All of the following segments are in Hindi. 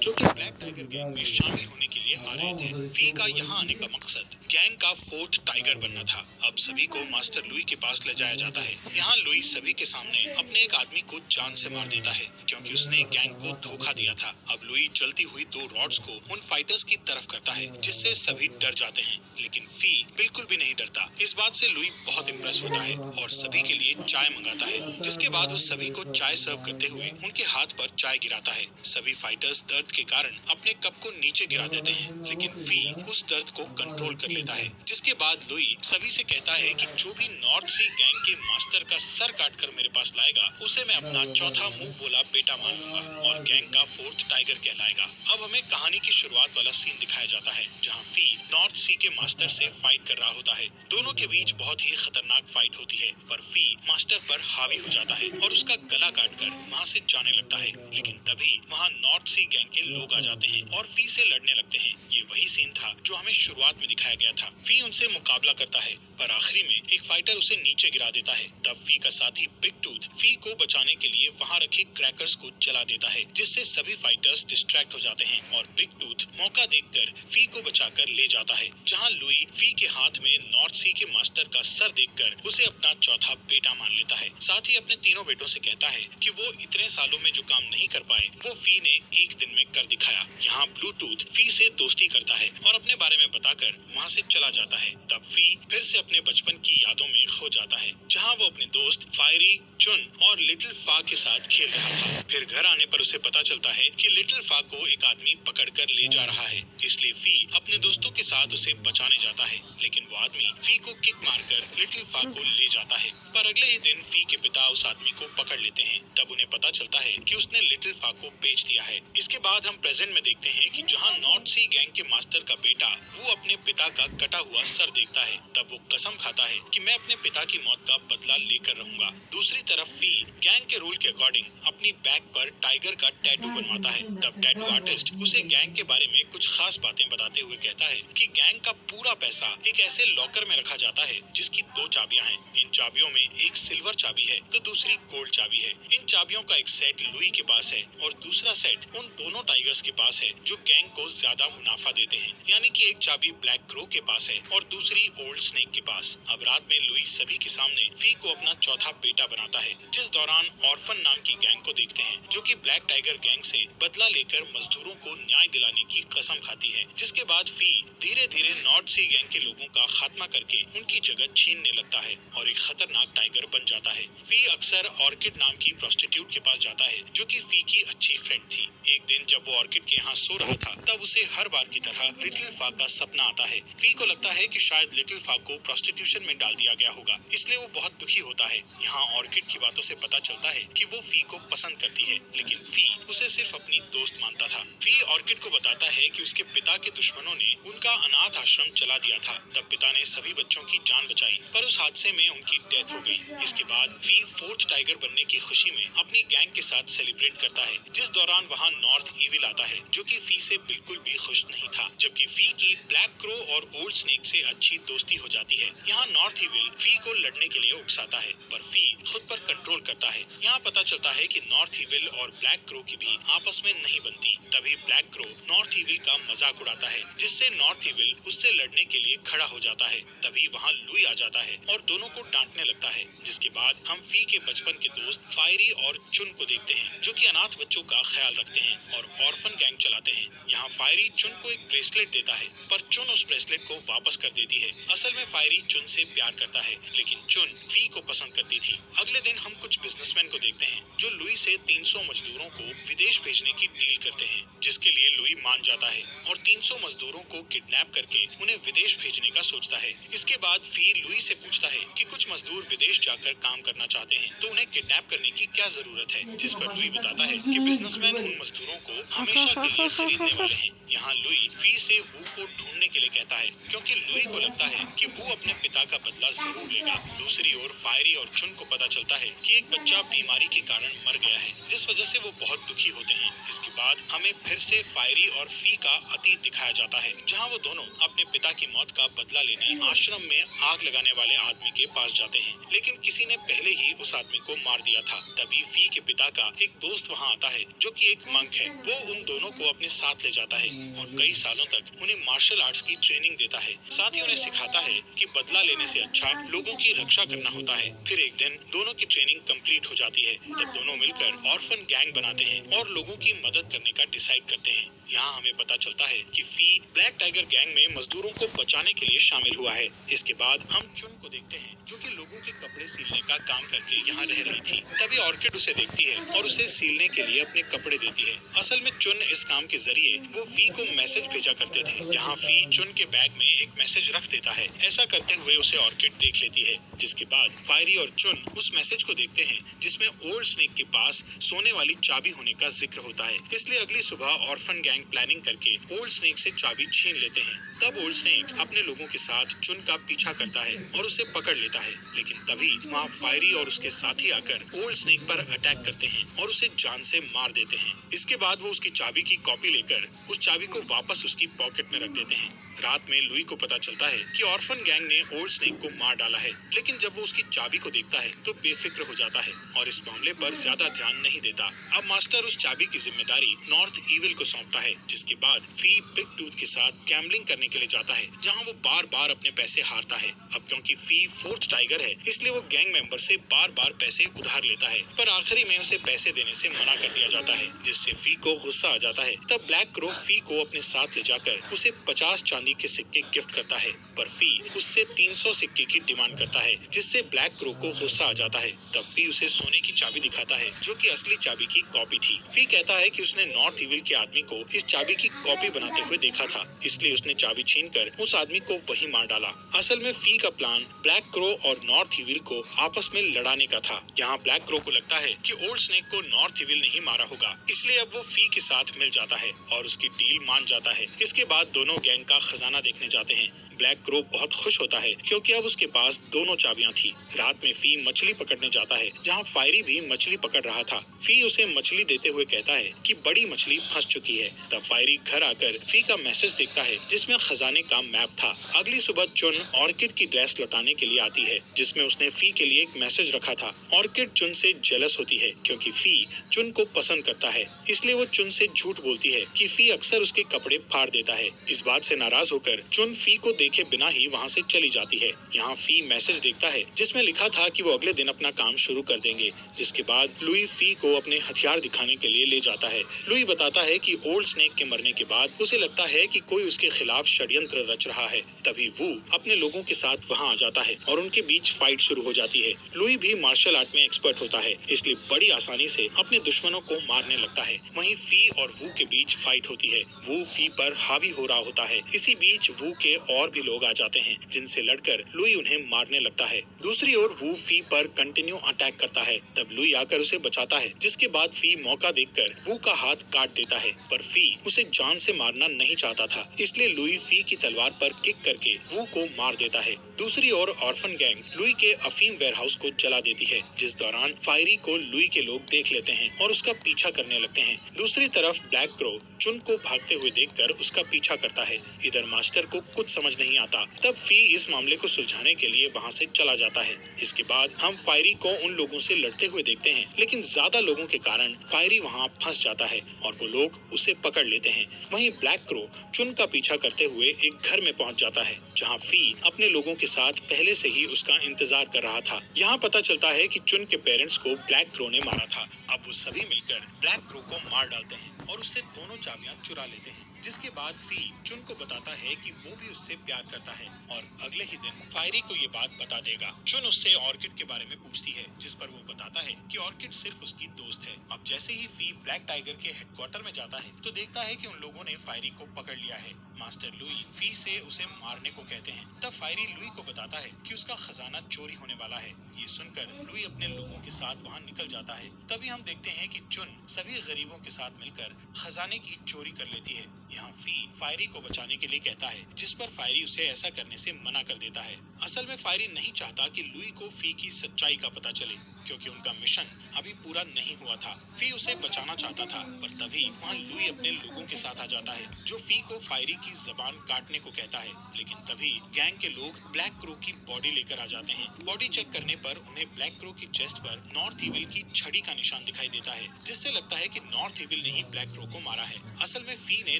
जो कि ब्लैक टाइगर गैंग में शामिल होने के लिए आ रहे थे। फी का यहाँ आने का मकसद गैंग का फोर्थ टाइगर बनना था। अब सभी को मास्टर लुई के पास ले जाया जाता है। यहाँ लुई सभी के सामने अपने एक आदमी को जान से मार देता है क्योंकि उसने गैंग को धोखा दिया था। अब लुई जलती हुई 2 रॉड्स को उन फाइटर्स की तरफ करता है जिससे सभी डर जाते हैं, लेकिन फी बिल्कुल भी नहीं डरता। इस बात से लुई बहुत इम्प्रेस होता है और सभी के लिए चाय मंगाता है, जिसके बाद वो सभी को चाय सर्व करते हुए उनके हाथ पर चाय गिराता है। सभी फाइटर्स दर्द के कारण अपने कप को नीचे गिरा देते हैं, लेकिन फी उस दर्द को कंट्रोल कर लेता है। जिसके बाद लुई सभी से कहता है कि जो भी नॉर्थ सी गैंग के मास्टर का सर काटकर मेरे पास लाएगा उसे मैं अपना चौथा मुंह बोला बेटा मान लूंगा और गैंग का फोर्थ टाइगर कहलाएगा। अब हमें कहानी की शुरुआत वाला सीन दिखाया जाता है जहाँ फी नॉर्थ सी के मास्टर से फाइट कर रहा होता है। दोनों के बीच बहुत ही खतरनाक फाइट होती है, पर फी मास्टर पर हावी हो जाता है और उसका गला काटकर वहाँ से जाने लगता है। लेकिन तभी वहाँ नॉर्थ सी गैंग के लोग आ जाते हैं और फी से लड़ने लगते हैं। ये वही सीन था जो हमें शुरुआत में दिखाया गया था। फी उनसे मुकाबला करता है, पर आखिरी में एक फाइटर उसे नीचे गिरा देता है। तब फी का साथी बिग टूथ फी को बचाने के लिए वहाँ रखे क्रैकर्स को जला देता है, जिससे सभी फाइटर्स डिस्ट्रैक्ट हो जाते हैं और बिग टूथ मौका देखकर फी को बचाकर ले जाता है। जहाँ लुई फी के हाथ में नॉर्थ सी के मास्टर का सर देखकर उसे अपना चौथा बेटा मान लेता है। साथ ही अपने तीनों बेटों से कहता है कि वो इतने सालों में जो काम नहीं कर पाए वो फी ने एक दिन में कर दिखाया। यहाँ ब्लू टूथ फी से दोस्ती करता है और अपने बारे में बताकर वहाँ से चला जाता है। तब फी फिर से अपने बचपन की यादों में खो जाता है, जहाँ वो अपने दोस्त फायरी, चुन और लिटिल फा के साथ खेल रहा था। फिर घर आने पर उसे पता चलता है कि लिटिल फा को एक आदमी पकड़कर ले जा रहा है, इसलिए फी अपने दोस्तों के साथ उसे बचाने जाता है, लेकिन वो आदमी फी को किक मारकर लिटिल फा को ले जाता है। पर अगले ही दिन फी के पिता उस आदमी को पकड़ लेते हैं। तब उन्हें पता चलता है कि उसने लिटिल फा को बेच दिया है। इसके बाद हम प्रेजेंट में देखते हैं कि जहाँ नॉर्थ सी गैंग के मास्टर का बेटा वो अपने पिता का कटा हुआ सर देखता है, तब वो कसम खाता है कि मैं अपने पिता की मौत का बदला लेकर रहूंगा। दूसरी तरफ फी गैंग के रूल के अकॉर्डिंग अपनी बैक पर टाइगर का टैटू बनवाता है। तब टैटू आर्टिस्ट उसे गैंग के बारे में कुछ खास बातें बताते हुए कहता है कि गैंग का पूरा पैसा एक ऐसे लॉकर में रखा जाता है जिसकी 2 चाबियां हैं। इन चाबियों में एक सिल्वर चाबी है तो दूसरी गोल्ड चाबी है। इन चाबियों का एक सेट लुई के पास है और दूसरा सेट उन दोनों टाइगर्स के पास है जो गैंग को ज्यादा मुनाफा देते हैं, यानी कि एक चाबी ब्लैक क्रो के पास है और दूसरी ओल्ड स्नेक के पास। अब रात में लुई सभी के सामने फी को अपना चौथा बेटा बनाता है, जिस दौरान ऑर्फन नाम की गैंग को देखते हैं जो कि ब्लैक टाइगर गैंग से बदला लेकर मजदूरों को न्याय दिलाने की कसम खाती है। जिसके बाद फी धीरे धीरे नॉर्थ सी गैंग के लोगों का खात्मा करके उनकी जगह छीनने लगता है और एक खतरनाक टाइगर बन जाता है। फी अक्सर ऑर्किड नाम की प्रोस्टिट्यूट के पास जाता है जो कि फी की अच्छी फ्रेंड थी। एक दिन जब वो ऑर्किड के यहाँ सो रहा था तब उसे हर बार की तरह लिटिल फा का सपना आता है। फी को लगता है कि शायद लिटिल फा को प्रोस्टिट्यूशन में डाल दिया गया होगा, इसलिए वो बहुत दुखी होता है। यहाँ ऑर्किड की बातों से पता चलता है कि वो फी को पसंद करती है, लेकिन फी उसे सिर्फ अपनी दोस्त मानता था। फी ऑर्किड को बताता है कि उसके पिता के दुश्मनों ने उनका अनाथ आश्रम चला दिया था। तब पिता ने सभी बच्चों की जान बचाई, पर उस हादसे में उनकी डेथ हो गई। इसके बाद फी फोर्थ टाइगर बनने की खुशी में अपनी गैंग के साथ सेलिब्रेट करता है, जिस दौरान वहाँ नॉर्थ इविल आता है जो कि फी से बिल्कुल भी खुश नहीं था, जबकि फी की ब्लैक क्रो और ओल्ड स्नेक से अच्छी दोस्ती हो जाती है। यहाँ नॉर्थ इविल फी को लड़ने के लिए उकसाता है, पर फी खुद पर कंट्रोल करता है। यहाँ पता चलता है कि नॉर्थ इविल और ब्लैक क्रो की भी आपस में नहीं बनती। तभी ब्लैक क्रो नॉर्थ इविल का मजाक उड़ाता है, जिससे नॉर्थ इविल उससे लड़ने के लिए खड़ा हो जाता है। तभी वहाँ लुई आ जाता है और दोनों को डांटने लगता है। जिसके बाद हम फी के बचपन के दोस्त फायरी और चुन को देखते हैं जो कि अनाथ बच्चों का ख्याल रखते हैं और ऑर्फन गैंग चलाते हैं। यहाँ फायरी चुन को एक ब्रेसलेट देता है, पर चुन उस ब्रेसलेट को वापस कर देती है। असल में फायरी चुन से प्यार करता है, लेकिन चुन फी को पसंद करती थी। अगले दिन हम कुछ बिजनेसमैन को देखते हैं जो लुई से 300 मजदूरों को विदेश भेजने की डील करते हैं, जिसके लिए लुई मान जाता है और 300 मजदूरों को किडनैप करके उन्हें विदेश भेजने का सोचता है। इसके बाद फी लुई से पूछता है कि कुछ मजदूर विदेश जाकर काम करना चाहते हैं तो उन्हें किडनैप करने की क्या जरूरत है, जिस पर लुई बताता है कि बिजनेसमैन उन मजदूरों को हमेशा के लिए खरीदने वाले हैं। यहाँ लुई फी से वू को ढूंढने के लिए कहता है क्योंकि लुई को लगता है कि वो अपने पिता का बदला जरूर लेगा। दूसरी ओर फायरी और चुन को पता चलता है कि एक बच्चा बीमारी के कारण मर गया है, जिस वजह से वो बहुत दुखी होते हैं। इसके बाद हमें फिर से फायरी और फी का अतीत दिखाया जाता है, जहाँ वो दोनों अपने पिता की मौत का बदला लेने आश्रम में आग लगाने वाले आदमी के पास जाते हैं, लेकिन किसी ने पहले ही उस आदमी को मार दिया था। तभी फी के पिता का एक दोस्त वहाँ आता है जो कि एक मंक है। वो उन दोनों को अपने साथ ले जाता है और कई सालों तक उन्हें मार्शल आर्ट्स की ट्रेनिंग देता है। साथ ही उन्हें सिखाता है कि बदला लेने से अच्छा लोगों की रक्षा करना होता है। फिर एक दिन दोनों की ट्रेनिंग कंप्लीट हो जाती है। तब दोनों मिलकर ऑर्फन गैंग बनाते हैं और लोगों की मदद करने का डिसाइड करते हैं। यहाँ हमें पता चलता है कि फी ब्लैक टाइगर गैंग में मजदूरों को बचाने के लिए शामिल हुआ है। इसके बाद हम चुन को देखते हैं जो कि लोगों के कपड़े सिलने का काम करके यहाँ रह रही थी। तभी ऑर्किड उसे देखती है और उसे सिलने के लिए अपने कपड़े देती है। असल में चुन इस काम के जरिए वो फी को मैसेज भेजा करते थे। यहाँ फी चुन के बैग में एक मैसेज रख देता है। ऐसा करते हुए उसे ऑर्किड देख लेती है, जिसके बाद फायरी और चुन उस मैसेज को देखते हैं जिसमें ओल्ड स्नेक के पास सोने वाली चाबी होने का जिक्र होता है। इसलिए अगली सुबह ऑर्फन गैंग प्लानिंग करके ओल्ड स्नेक से चाबी छीन लेते हैं। तब ओल्ड स्नेक अपने लोगों के साथ चुन का पीछा करता है और उसे पकड़ लेता है, लेकिन तभी वहाँ फायरी और उसके साथी आकर ओल्ड स्नेक पर अटैक करते हैं और उसे जान से मार देते हैं। इसके बाद वो उसकी चाबी की कॉपी लेकर उस चाबी को वापस उसकी पॉकेट में रख देते हैं। रात में लुई को पता चलता है कि ऑर्फन गैंग ने ओल्ड स्नेक को मार डाला है, लेकिन जब वो उसकी चाबी को देखता है तो बेफिक्र हो जाता है और इस मामले पर ज्यादा ध्यान नहीं देता। अब मास्टर उस चाबी की जिम्मेदारी नॉर्थ ईविल को सौंपता है, जिसके बाद फी बिग टूथ के साथ गैम्बलिंग करने के लिए जाता है, जहाँ वो बार बार अपने पैसे हारता है। अब क्योंकि फी फोर्थ टाइगर है, इसलिए वो गैंग मेंबर से बार बार पैसे उधार लेता है, पर आखिरी में उसे पैसे देने से मना कर दिया जाता है, जिससे फी को गुस्सा आ जाता है। तब ब्लैक क्रो फी को अपने साथ ले जाकर उसे 50 चांदी के सिक्के गिफ्ट करता है, पर फी उससे 300 सिक्के की डिमांड करता है, जिससे ब्लैक क्रो को गुस्सा आ जाता है। तब फी उसे सोने की चाबी दिखाता है, जो कि असली चाबी की कॉपी थी। फी कहता है कि उसने नॉर्थ ईविल के आदमी को इस चाबी की कॉपी बनाते हुए देखा था, इसलिए उसने चाबी छीनकर उस आदमी को वहीं मार डाला। असल में फी का प्लान ब्लैक क्रो और नॉर्थ ईविल को आपस में लड़ाने का था। यहाँ ब्लैक क्रो को लगता है कि ओल्ड स्नेक को नॉर्थ ईविल नहीं मारा होगा, इसलिए अब वो फी के साथ मिल जाता है और उसकी डील मान जाता है। इसके बाद दोनों गैंग का खजाना देखने जाते हैं। ब्लैक क्रो बहुत खुश होता है क्योंकि अब उसके पास दोनों चाबियां थी। रात में फी मछली पकड़ने जाता है, जहां फायरी भी मछली पकड़ रहा था। फी उसे मछली देते हुए कहता है कि बड़ी मछली फंस चुकी है। तब फायरी घर आकर फी का मैसेज देखता है, जिसमें खजाने का मैप था। अगली सुबह चुन ऑर्किड की ड्रेस लौटाने के लिए आती है, जिसमें उसने फी के लिए एक मैसेज रखा था। ऑर्किड चुन से जेलस होती है क्योंकि फी चुन को पसंद करता है, इसलिए वो चुन से झूठ बोलती है कि फी अक्सर उसके कपड़े फाड़ देता है। इस बात से नाराज होकर चुन फी को देखे बिना ही वहाँ से चली जाती है। यहाँ फी मैसेज देखता है जिसमें लिखा था कि वो अगले दिन अपना काम शुरू कर देंगे, जिसके बाद लुई फी को अपने हथियार दिखाने के लिए ले जाता है। लुई बताता है कि ओल्ड स्नेक के मरने के बाद उसे लगता है कि कोई उसके खिलाफ षड्यंत्र रच रहा है। तभी वो अपने लोगों के साथ वहाँ आ जाता है और उनके बीच फाइट शुरू हो जाती है। लुई भी मार्शल आर्ट में एक्सपर्ट होता है, इसलिए बड़ी आसानी से अपने दुश्मनों को मारने लगता है। वहीं फी और वू के बीच फाइट होती है। वू फी पर हावी हो रहा होता है। इसी बीच वू के और भी लोग आ जाते हैं, जिनसे लड़कर लुई उन्हें मारने लगता है। दूसरी ओर वू फी पर कंटिन्यू अटैक करता है। तब लुई आकर उसे बचाता है, जिसके बाद फी मौका देखकर वू का हाथ काट देता है, पर फी उसे जान से मारना नहीं चाहता था, इसलिए लुई फी की तलवार पर किक करके वू को मार देता है। दूसरी ओर ऑर्फन गैंग लुई के अफीम वेयरहाउस को जला देती है, जिस दौरान फायरी को लुई के लोग देख लेते हैं और उसका पीछा करने लगते हैं। दूसरी तरफ ब्लैक क्रो चुन को भागते हुए देखकर उसका पीछा करता है। इधर मास्टर को कुछ समझ नहीं आता। तब फी इस मामले को सुलझाने के लिए वहाँ से चला जाता है। इसके बाद हम फायरी को उन लोगों से लड़ते हुए देखते हैं, लेकिन ज्यादा लोगों के कारण फायरी वहाँ फंस जाता है और वो लोग उसे पकड़ लेते हैं। वहीं ब्लैक क्रो चुन का पीछा करते हुए एक घर में पहुँच जाता है, जहाँ फी अपने लोगों के साथ पहले से ही उसका इंतजार कर रहा था। यहाँ पता चलता है कि चुन के पेरेंट्स को ब्लैक क्रो ने मारा था। अब वो सभी मिलकर ब्लैक क्रो को मार डालते हैं और उससे दोनों चाबियां चुरा लेते हैं, जिसके बाद फी चुन को बताता है कि वो भी उससे प्यार करता है और अगले ही दिन फायरी को ये बात बता देगा। चुन उससे ऑर्किड के बारे में पूछती है, जिस पर वो बताता है कि ऑर्किड सिर्फ उसकी दोस्त है। अब जैसे ही फी ब्लैक टाइगर के हेडक्वार्टर में जाता है तो देखता है कि उन लोगों ने फायरी को पकड़ लिया है। मास्टर लुई फी से उसे मारने को कहते हैं। तब फायरी लुई को बताता है कि उसका खजाना चोरी होने वाला है। ये सुनकर लुई अपने लोगों के साथ वहाँ निकल जाता है। तभी हम देखते हैं कि चुन सभी गरीबों के साथ मिलकर खजाने की चोरी कर लेती है। यहाँ फी फायरी को बचाने के लिए कहता है, जिस पर फायरी उसे ऐसा करने से मना कर देता है। असल में फायरी नहीं चाहता कि लुई को फी की सच्चाई का पता चले, क्योंकि उनका मिशन अभी पूरा नहीं हुआ था। फी उसे बचाना चाहता था, पर तभी वहाँ लुई अपने लोगों के साथ आ जाता है, जो फी को फायरी की जबान काटने को कहता है। लेकिन तभी गैंग के लोग ब्लैक क्रो की बॉडी लेकर आ जाते हैं। बॉडी चेक करने पर उन्हें ब्लैक क्रो की चेस्ट पर नॉर्थ इविल की छड़ी का निशान दिखाई देता है, जिससे लगता है कि नॉर्थ इविल ने ही ब्लैक क्रो को मारा है। असल में फी ने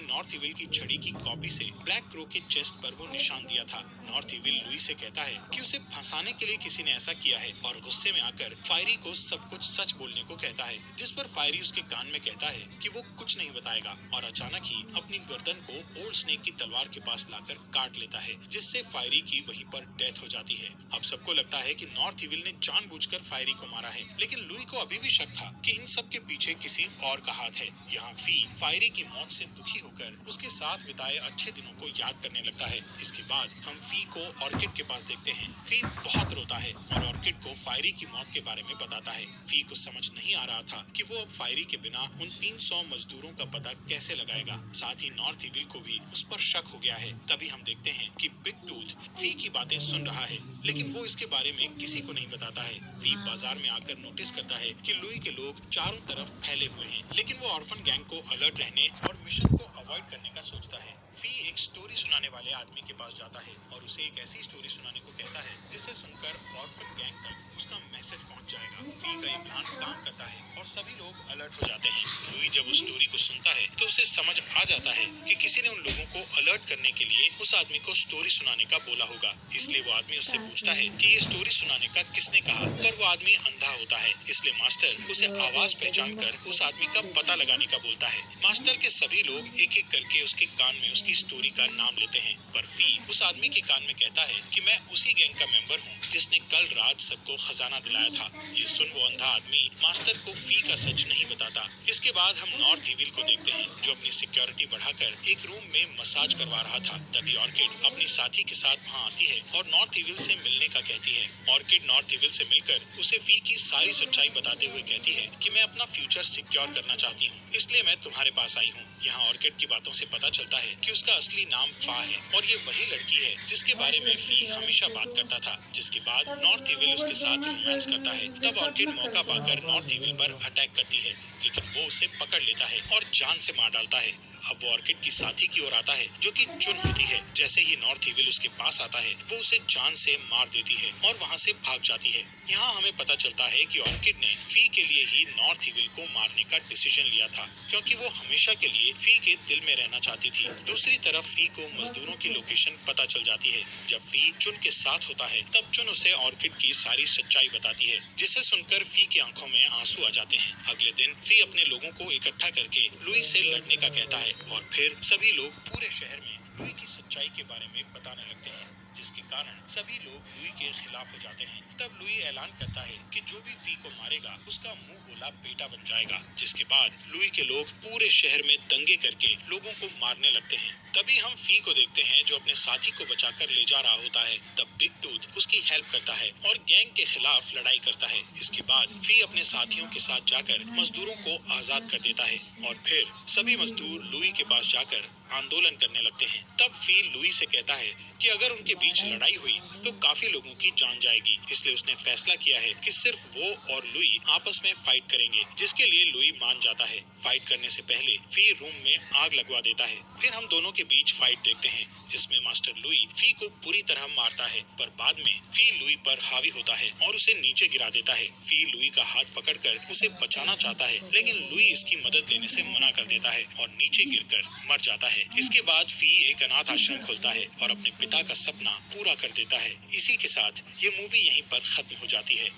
नॉर्थ इविल की छड़ी की कॉपी से ब्लैक क्रो के चेस्ट पर वो निशान दिया था। नॉर्थ इविल लुई से कहता है कि उसे फंसाने के लिए किसी ने ऐसा किया है, और गुस्से में आकर फायरी को सब कुछ सच बोलने को कहता है, जिस पर फायरी उसके कान में कहता है कि वो कुछ नहीं बताएगा, और अचानक ही अपनी गर्दन को ओल्ड स्नेक की तलवार के पास लाकर काट लेता है, जिससे फायरी की वहीं पर डेथ हो जाती है। अब सबको लगता है कि नॉर्थ इविल ने जानबूझकर फायरी को मारा है, लेकिन लुई को अभी भी शक था कि इन सब के पीछे किसी और का हाथ है। यहाँ फी फायरी की मौत से दुखी होकर उसके साथ बिताए अच्छे दिनों को याद करने लगता है। इसके बाद हम फी को ऑर्किड के पास देखते हैं। फी बहुत रोता है और ऑर्किड को फायरी की मौत के बारे में बताता है। फी को समझ नहीं आ रहा था कि वो अब फायरी के बिना उन 300 मजदूरों का पता कैसे लगाएगा। साथ ही नॉर्थ इविल को भी उस पर शक हो गया है। तभी हम देखते हैं कि बिग टूथ फी की बातें सुन रहा है, लेकिन वो इसके बारे में किसी को नहीं बताता है। फी बाजार में आकर नोटिस करता है कि लुई के लोग चारों तरफ फैले हुए हैं, लेकिन वो ऑर्फन गैंग को अलर्ट रहने और मिशन को अवॉइड करने का सोचता है। फी एक स्टोरी सुनाने वाले आदमी के पास जाता है और उसे एक ऐसी स्टोरी सुनाने को कहता है जिसे सुनकर ऑर्फन गैंग तक उसका मैसेज पहुंच जाएगा। फी का ये प्लान काम करता है और सभी लोग अलर्ट हो जाते हैं। लुई जब उस स्टोरी को सुनता है तो उसे समझ आ जाता है कि किसी ने उन लोगों को अलर्ट करने के लिए उस आदमी को स्टोरी सुनाने का बोला होगा। इसलिए वो आदमी उससे पूछता है कि ये स्टोरी सुनाने का किसने कहा, पर वो आदमी अंधा होता है। इसलिए मास्टर उसे आवाज पहचान कर उस आदमी का पता लगाने का बोलता है। मास्टर के सभी लोग एक एक करके उसके कान में उसकी स्टोरी का नाम लेते हैं, पर फी उस आदमी के कान में कहता है कि मैं उसी गैंग का मेंबर हूँ जिसने कल रात सबको खजाना दिलाया था। ये सुन वो अंधा आदमी मास्टर को फी का सच नहीं बताता। इसके बाद हम नॉर्थ इविल को देखते हैं, जो अपनी सिक्योरिटी बढ़ाकर एक रूम में मसाज करवा रहा था। तभी ऑर्किड अपनी साथी के साथ वहाँ आती है और नॉर्थ इविल से मिलने का कहती है। ऑर्किड नॉर्थ इविल से मिलकर उसे फी की सारी सच्चाई बताते हुए कहती है कि मैं अपना फ्यूचर सिक्योर करना चाहती हूँ, इसलिए मैं तुम्हारे पास आई हूँ। यहाँ ऑर्किड की बातों से पता चलता है कि उसका असली नाम फा है और ये वही लड़की है जिसके बारे में फी हमेशा बात करता था। जिसके बाद नॉर्थ इविल उसके साथ रोमांस करता है। तब ऑर्किड मौका पाकर नॉर्थ इविल पर अटैक करती है, लेकिन वो उसे पकड़ लेता है और जान से मार डालता है। अब वो ऑर्किड की साथी की ओर आता है, जो कि चुन होती है। जैसे ही नॉर्थ इविल उसके पास आता है, वो उसे जान से मार देती है और वहाँ से भाग जाती है। यहाँ हमें पता चलता है कि ऑर्किड ने फी के लिए ही नॉर्थ इविल को मारने का डिसीजन लिया था, क्योंकि वो हमेशा के लिए फी के दिल में रहना चाहती थी। दूसरी तरफ फी को मजदूरों की लोकेशन पता चल जाती है। जब फी चुन के साथ होता है, तब चुन उसे ऑर्किड की सारी सच्चाई बताती है, जिसे सुनकर फी की आंखों में आंसू आ जाते हैं। अगले दिन फी अपने लोगों को इकट्ठा करके लुई से लड़ने का कहता है और फिर सभी लोग पूरे शहर में लुई की सच्चाई के बारे में बताने लगते हैं, जिसके कारण सभी लोग लुई के खिलाफ हो जाते हैं। तब लुई ऐलान करता है कि जो भी फी को मारेगा उसका मुंह बोला बेटा बन जाएगा। जिसके बाद लुई के लोग पूरे शहर में दंगे करके लोगों को मारने लगते हैं। तभी हम फी को देखते हैं, जो अपने साथी को बचाकर ले जा रहा होता है। तब बिग टूथ उसकी हेल्प करता है और गैंग के खिलाफ लड़ाई करता है। इसके बाद फी अपने साथियों के साथ जाकर मजदूरों को आजाद कर देता है और फिर सभी मजदूर लुई के पास जाकर आंदोलन करने लगते हैं। तब फी लुई से कहता है कि अगर उनके बीच लड़ाई हुई तो काफी लोगों की जान जाएगी, इसलिए उसने फैसला किया है कि सिर्फ वो और लुई आपस में फाइट करेंगे, जिसके लिए लुई मान जाता है। फाइट करने से पहले फी रूम में आग लगवा देता है। फिर हम दोनों के बीच फाइट देखते हैं, जिसमें मास्टर लुई फी को पूरी तरह मारता है, पर बाद में फी लुई पर हावी होता है और उसे नीचे गिरा देता है। फी लुई का हाथ पकड़कर उसे बचाना चाहता है, लेकिन लुई इसकी मदद लेने से मना कर देता है और नीचे गिरकर मर जाता है। इसके बाद फी एक अनाथ आश्रम खोलता है और अपने पिता का सपना पूरा कर देता है। इसी के साथ ये मूवी यहीं पर खत्म हो जाती है।